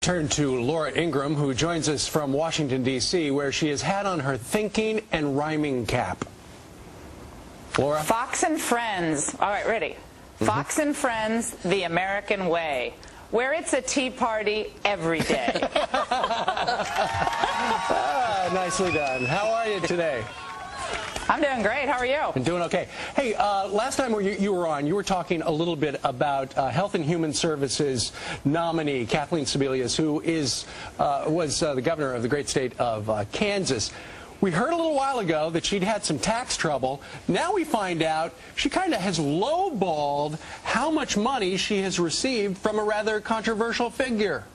Turn to Laura Ingraham, who joins us from Washington, D.C., where she has had on her thinking and rhyming cap. Laura? Fox and Friends. All right, ready. Fox and Friends, the American way, where it's a tea party every day. Nicely done. How are you today? I'm doing great. How are you? I'm doing okay. Hey, last time you were on, you were talking a little bit about Health and Human Services nominee Kathleen Sebelius, who was the governor of the great state of Kansas. We heard a little while ago that she'd had some tax trouble. Now we find out she kind of has lowballed how much money she has received from a rather controversial figure.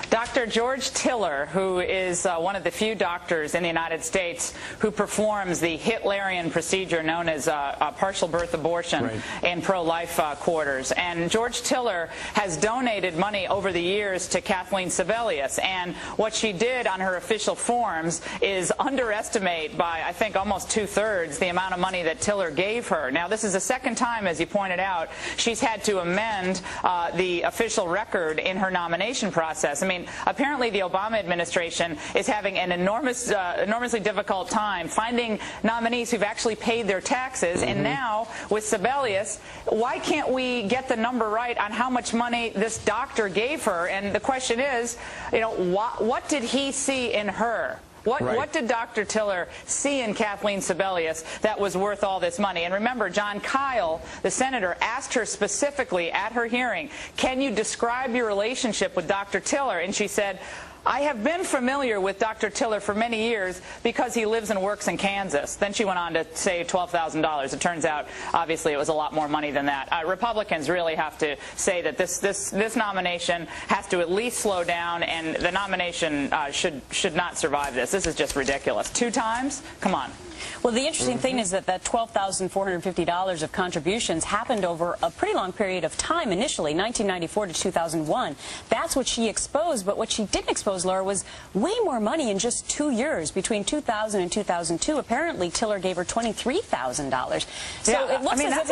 Dr. George Tiller, who is one of the few doctors in the United States who performs the Hitlerian procedure known as partial birth abortion in pro-life quarters. And George Tiller has donated money over the years to Kathleen Sebelius. And what she did on her official forms is underestimate by, I think, almost 2/3 the amount of money that Tiller gave her. Now, this is the second time, as you pointed out, she's had to amend the official record in her nomination process. I mean, apparently the Obama administration is having an enormously difficult time finding nominees who've actually paid their taxes. And now, with Sebelius, why can't we get the number right on how much money this doctor gave her? And the question is, you know, what did he see in her? What did Dr. Tiller see in Kathleen Sebelius that was worth all this money? And remember, John Kyle, the senator, asked her specifically at her hearing, can you describe your relationship with Dr. Tiller? And she said, I have been familiar with Dr. Tiller for many years because he lives and works in Kansas. Then she went on to say $12,000. It turns out, obviously, it was a lot more money than that. Republicans really have to say that this nomination has to at least slow down, and the nomination should not survive this. This is just ridiculous. 2 times? Come on. Well, the interesting thing is that $12,450 of contributions happened over a pretty long period of time initially, 1994 to 2001. That's what she exposed, but what she didn't expose, Laura, was way more money in just 2 years. Between 2000 and 2002, apparently Tiller gave her $23,000. So it looks as if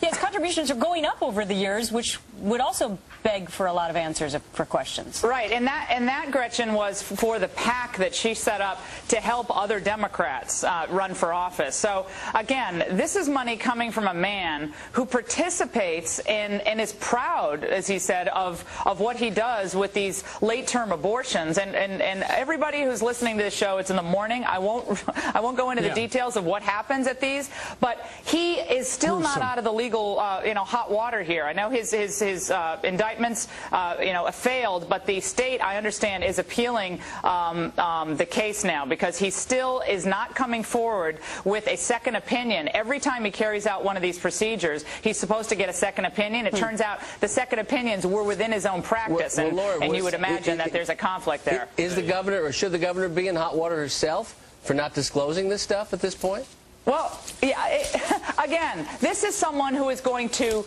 his contributions are going up over the years, which would also beg for a lot of answers for questions. Right, and that, Gretchen, was for the PAC that she set up to help other Democrats run for office. So, again, this is money coming from a man who participates and is proud, as he said, of what he does with these late-term abortions. And everybody who's listening to this show, it's in the morning. I won't go into the details of what happens at these, but he is still not out of the legal hot water here. I know his indictments failed, but the state, I understand, is appealing the case now because he still is not coming forward with a second opinion. Every time he carries out one of these procedures, he's supposed to get a second opinion. It turns out the second opinions were within his own practice, and you would imagine that there's a conflict there. Is the governor, or should the governor be in hot water herself for not disclosing this stuff at this point? Well, yeah, again, this is someone who is going to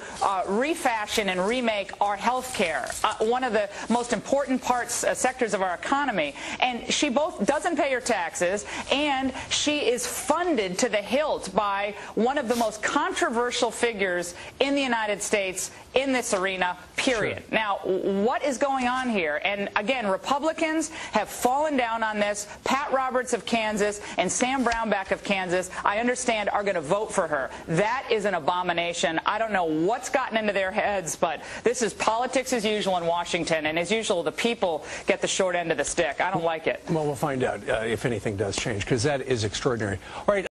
refashion and remake our health care, one of the most important sectors of our economy. And she both doesn't pay her taxes, and she is funded to the hilt by one of the most controversial figures in the United States in this arena, period. Sure. Now, what is going on here? And again, Republicans have fallen down on this. Pat Roberts of Kansas and Sam Brownback of Kansas, I understand, are going to vote for her. That is an abomination. I don't know what's gotten into their heads, but this is politics as usual in Washington, and as usual, the people get the short end of the stick. I don't like it. Well, we'll find out if anything does change, because that is extraordinary. All right.